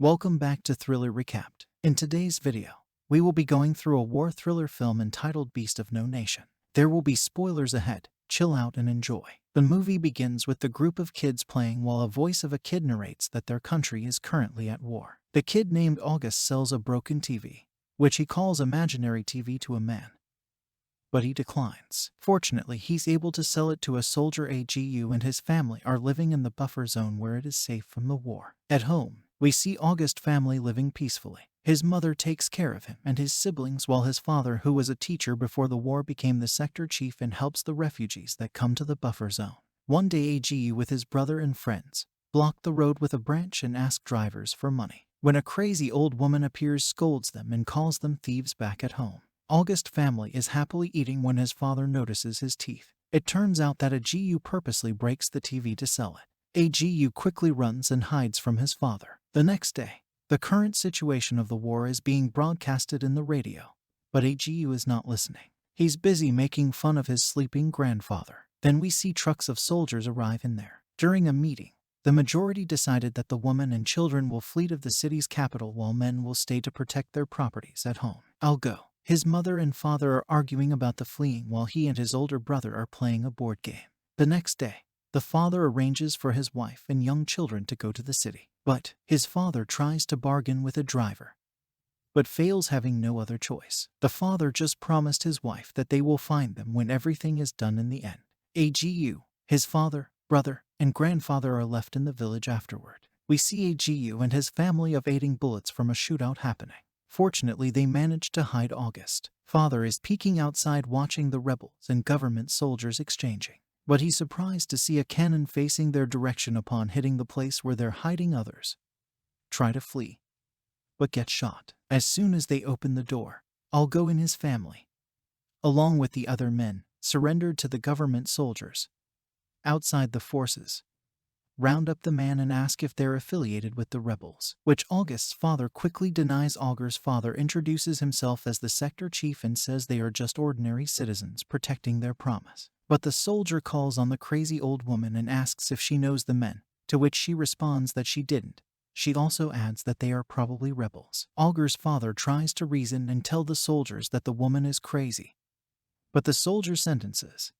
Welcome back to Thriller Recapped. In today's video, we will be going through a war thriller film entitled Beast of No Nation. There will be spoilers ahead, chill out and enjoy. The movie begins with the group of kids playing while a voice of a kid narrates that their country is currently at war. The kid named August sells a broken TV, which he calls imaginary TV to a man, but he declines. Fortunately, he's able to sell it to a soldier. Agu and his family are living in the buffer zone where it is safe from the war. At home, we see August's family living peacefully. His mother takes care of him and his siblings while his father, who was a teacher before the war, became the sector chief and helps the refugees that come to the buffer zone. One day, Agu with his brother and friends block the road with a branch and ask drivers for money. When a crazy old woman appears, scolds them and calls them thieves back at home. August's family is happily eating when his father notices his teeth. It turns out that Agu purposely breaks the TV to sell it. Agu quickly runs and hides from his father. The next day, the current situation of the war is being broadcasted in the radio, but Agu is not listening. He's busy making fun of his sleeping grandfather. Then we see trucks of soldiers arrive in there. During a meeting, the majority decided that the women and children will flee to the city's capital while men will stay to protect their properties at home. I'll go. His mother and father are arguing about the fleeing while he and his older brother are playing a board game. The next day, the father arranges for his wife and young children to go to the city. But his father tries to bargain with a driver, but fails, having no other choice. The father just promised his wife that they will find them when everything is done in the end. Agu, his father, brother, and grandfather are left in the village afterward. We see Agu and his family evading bullets from a shootout happening. Fortunately, they managed to hide August. Father is peeking outside watching the rebels and government soldiers exchanging, but he's surprised to see a cannon facing their direction. Upon hitting the place where they're hiding, others try to flee, but get shot. As soon as they open the door, Algo and his family, along with the other men, surrendered to the government soldiers. Outside, the forces round up the man and ask if they're affiliated with the rebels, which August's father quickly denies. August's father introduces himself as the sector chief and says they are just ordinary citizens protecting their promise. But the soldier calls on the crazy old woman and asks if she knows the men, to which she responds that she didn't. She also adds that they are probably rebels. August's father tries to reason and tell the soldiers that the woman is crazy, but the soldier sentences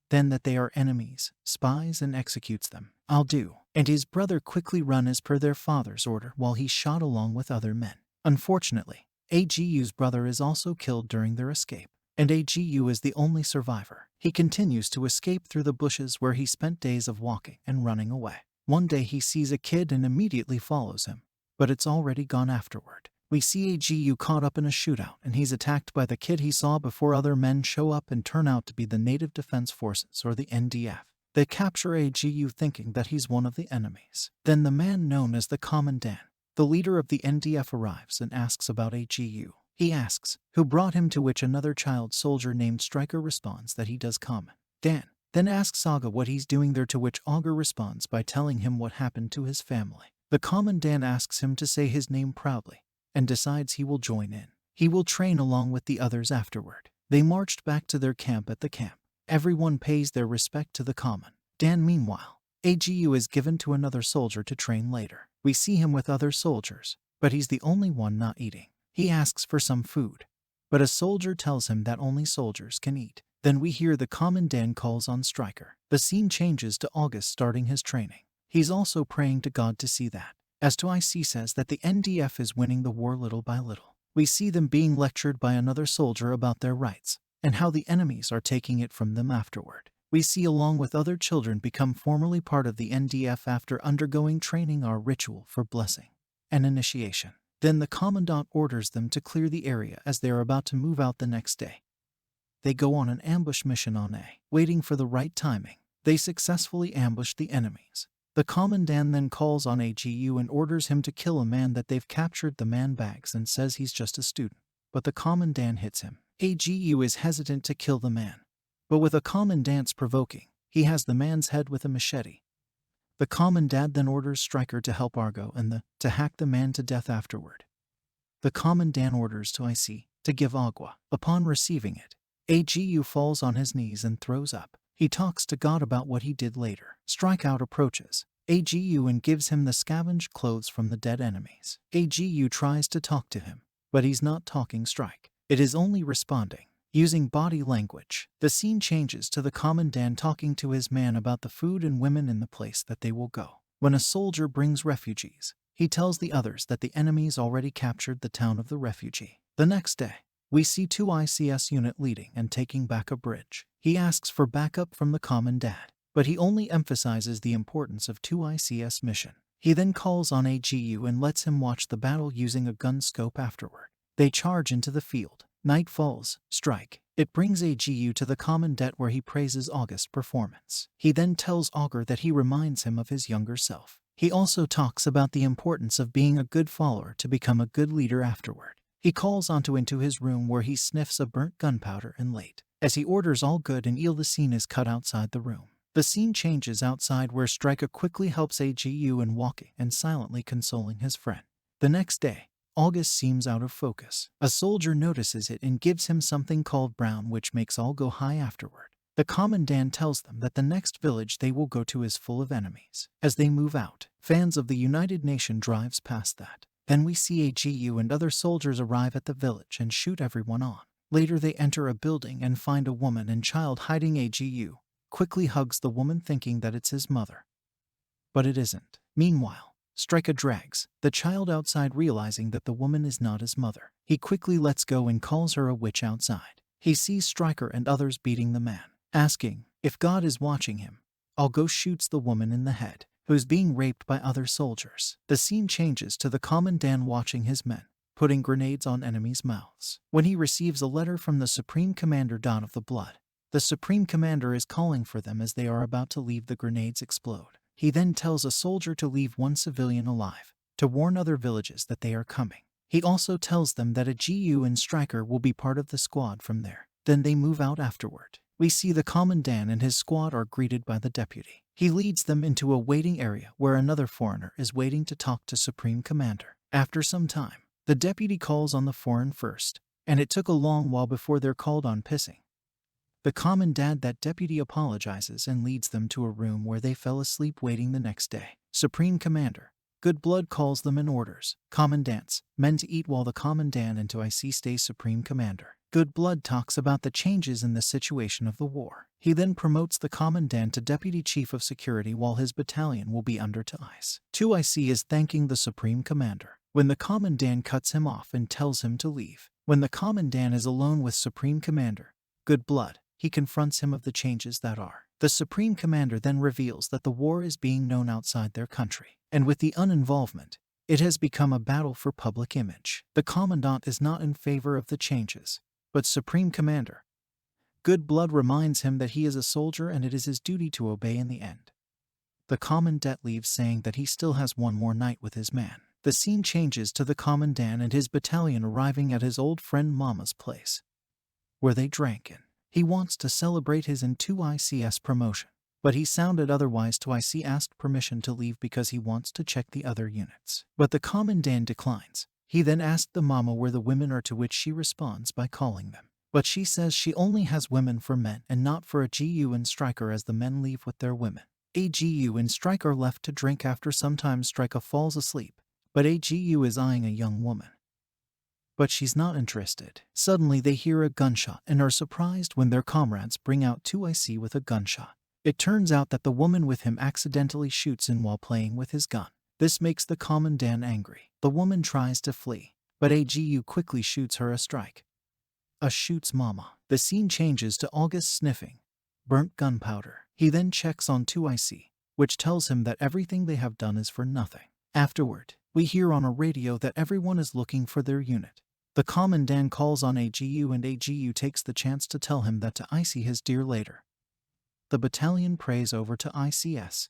then that they are enemies, spies, and executes them. I'll do. And his brother quickly run as per their father's order while he's shot along with other men. Unfortunately, Agu's brother is also killed during their escape, and Agu is the only survivor. He continues to escape through the bushes where he spent days of walking and running away. One day he sees a kid and immediately follows him, but it's already gone afterward. We see Agu caught up in a shootout and he's attacked by the kid he saw before. Other men show up and turn out to be the Native Defense Forces, or the NDF. They capture Agu thinking that he's one of the enemies. Then the man known as the Commandant, the leader of the NDF, arrives and asks about Agu. He asks who brought him, to which another child soldier named Stryker responds that he does. Commandant then asks Aga what he's doing there, to which Aga responds by telling him what happened to his family. The Commandant asks him to say his name proudly and decides he will join in. He will train along with the others afterward. They marched back to their camp. At the camp, everyone pays their respect to the Commandant. Meanwhile, Agu is given to another soldier to train later. We see him with other soldiers, but he's the only one not eating. He asks for some food, but a soldier tells him that only soldiers can eat. Then we hear the Commandant calls on Stryker. The scene changes to August starting his training. He's also praying to God to see that. As to IC says that the NDF is winning the war little by little. We see them being lectured by another soldier about their rights and how the enemies are taking it from them afterward. We see, along with other children, become formally part of the NDF after undergoing training, our ritual for blessing and initiation. Then the Commandant orders them to clear the area as they are about to move out the next day. They go on an ambush mission on waiting for the right timing. They successfully ambush the enemies. The Commandant then calls on Agu and orders him to kill a man that they've captured. The man begs and says he's just a student, but the Commandant hits him. Agu is hesitant to kill the man, but with a Commandant's provoking, he has the man's head with a machete. The Commandant then orders Stryker to help Argo and to hack the man to death afterward. The Commandant orders to IC to give agua. Upon receiving it, Agu falls on his knees and throws up. He talks to God about what he did later. Strikeout approaches AGU and gives him the scavenged clothes from the dead enemies. AGU tries to talk to him, but he's not talking strike. It is only responding using body language. The scene changes to the commandant talking to his man about the food and women in the place that they will go. When a soldier brings refugees, he tells the others that the enemies already captured the town of the refugee. The next day, we see 2 ICS unit leading and taking back a bridge. He asks for backup from the commandant, but he only emphasizes the importance of 2 ICS mission. He then calls on AGU and lets him watch the battle using a gun scope afterward. They charge into the field. Night falls, strike. It brings AGU to the commandant where he praises August's performance. He then tells Augur that he reminds him of his younger self. He also talks about the importance of being a good follower to become a good leader afterward. He calls Onto into his room where he sniffs a burnt gunpowder and late. As he orders all good and ill, the scene is cut outside the room. The scene changes outside where Striker quickly helps AGU in walking and silently consoling his friend. The next day, August seems out of focus. A soldier notices it and gives him something called brown, which makes all go high afterward. The commandant tells them that the next village they will go to is full of enemies. As they move out, fans of the United Nations drives past that. Then we see AGU and other soldiers arrive at the village and shoot everyone on. Later they enter a building and find a woman and child hiding. AGU quickly hugs the woman thinking that it's his mother. But it isn't. Meanwhile, Striker drags the child outside, realizing that the woman is not his mother. He quickly lets go and calls her a witch outside. He sees Striker and others beating the man, asking if God is watching him. Algo shoots the woman in the head, who's being raped by other soldiers. The scene changes to the commandant watching his men, putting grenades on enemies' mouths. When he receives a letter from the Supreme Commander Dawn of the Blood, the Supreme Commander is calling for them as they are about to leave. The grenades explode. He then tells a soldier to leave one civilian alive, to warn other villages that they are coming. He also tells them that AGU and Striker will be part of the squad from there. Then they move out afterward. We see the commandant and his squad are greeted by the deputy. He leads them into a waiting area where another foreigner is waiting to talk to Supreme Commander. After some time, the deputy calls on the foreign first, and it took a long while before they're called on pissing. The commandant that deputy apologizes and leads them to a room where they fell asleep waiting the next day. Supreme Commander Good Blood calls them and orders commandant's men to eat while the commandant and to IC stays Supreme Commander. Good Blood talks about the changes in the situation of the war. He then promotes the commandant to deputy chief of security while his battalion will be under to ICE. 2IC is thanking the Supreme Commander when the commandant cuts him off and tells him to leave. When the commandant is alone with Supreme Commander Good Blood, he confronts him of the changes that are. The Supreme Commander then reveals that the war is being known outside their country, and with the uninvolvement, it has become a battle for public image. The Commandant is not in favor of the changes, but Supreme Commander Good Blood reminds him that he is a soldier and it is his duty to obey in the end. The Commandant leaves saying that he still has one more night with his man. The scene changes to the Commandant and his battalion arriving at his old friend Mama's place, where they drank in. He wants to celebrate his in 2 ICS promotion, but he sounded otherwise. 2IC asked permission to leave because he wants to check the other units. But the commandant declines. He then asked the mama where the women are, to which she responds by calling them. But she says she only has women for men and not for AGU and Striker, as the men leave with their women. AGU and Striker are left to drink. After some time, Striker falls asleep, but AGU is eyeing a young woman. But she's not interested. Suddenly they hear a gunshot and are surprised when their comrades bring out 2IC with a gunshot. It turns out that the woman with him accidentally shoots in while playing with his gun. This makes the commandant angry. The woman tries to flee, but AGU quickly shoots her a strike. Shoots Mama. The scene changes to August sniffing burnt gunpowder. He then checks on 2IC, which tells him that everything they have done is for nothing. Afterward, we hear on a radio that everyone is looking for their unit. The commandant calls on AGU and AGU takes the chance to tell him that to IC his dear later. The battalion prays over to ICS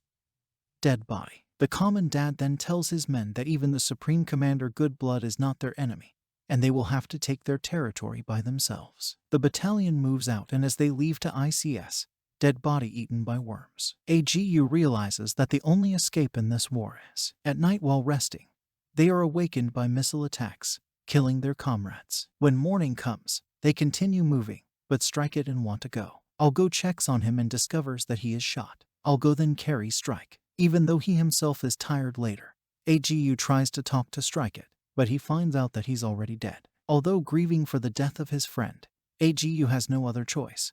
dead body. The commandant then tells his men that even the Supreme Commander Good Blood is not their enemy, and they will have to take their territory by themselves. The battalion moves out, and as they leave to ICS, dead body eaten by worms. AGU realizes that the only escape in this war is at night while resting. They are awakened by missile attacks, killing their comrades. When morning comes, they continue moving, but Strike it and want to go. Algo checks on him and discovers that he is shot. Algo then carries Strike Even though he himself is tired later, AGU tries to talk to strike it, but he finds out that he's already dead. Although grieving for the death of his friend, AGU has no other choice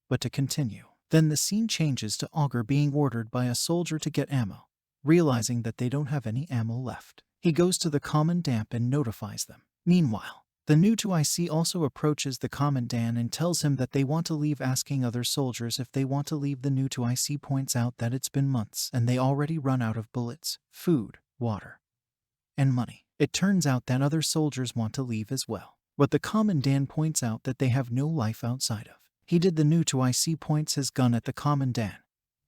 but to continue. Then the scene changes to Augur being ordered by a soldier to get ammo. Realizing that they don't have any ammo left, he goes to the commandant and notifies them. Meanwhile, the new 2IC also approaches the commandant and tells him that they want to leave, asking other soldiers if they want to leave. The new 2IC points out that it's been months and they already run out of bullets, food, water, and money. It turns out that other soldiers want to leave as well, but the commandant points out that they have no life outside of. He did. The new 2IC points his gun at the commandant,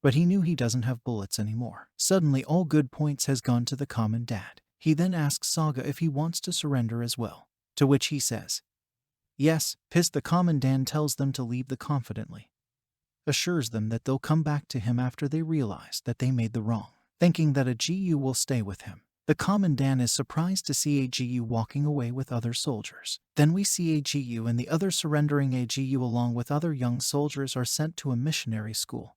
but he knew he doesn't have bullets anymore. Suddenly all good points has gone to the commandant. He then asks Saga if he wants to surrender as well, to which he says yes. Pissed, the commandant tells them to leave. The confidently assures them that they'll come back to him after they realize that they made the wrong, thinking that AGU will stay with him. The commandant is surprised to see AGU walking away with other soldiers. Then we see AGU and the other surrendering. AGU along with other young soldiers are sent to a missionary school,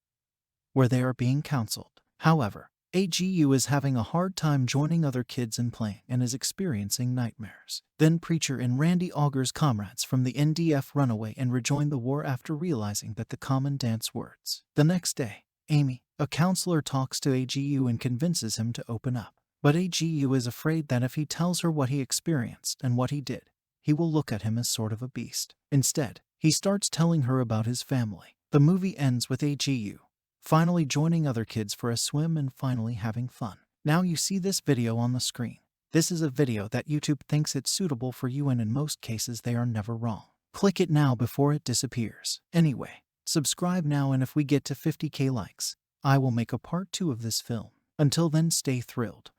where they are being counseled. However, AGU is having a hard time joining other kids and playing and is experiencing nightmares. Then Preacher and Randy Augur's comrades from the NDF run away and rejoin the war after realizing that the commandant's words. The next day, Amy, a counselor, talks to AGU and convinces him to open up. But AGU is afraid that if he tells her what he experienced and what he did, he will look at him as sort of a beast. Instead, he starts telling her about his family. The movie ends with AGU finally joining other kids for a swim and finally having fun. Now you see this video on the screen. This is a video that YouTube thinks it's suitable for you, and in most cases they are never wrong. Click it now before it disappears. Anyway, subscribe now, and if we get to 50k likes, I will make a part 2 of this film. Until then, stay thrilled.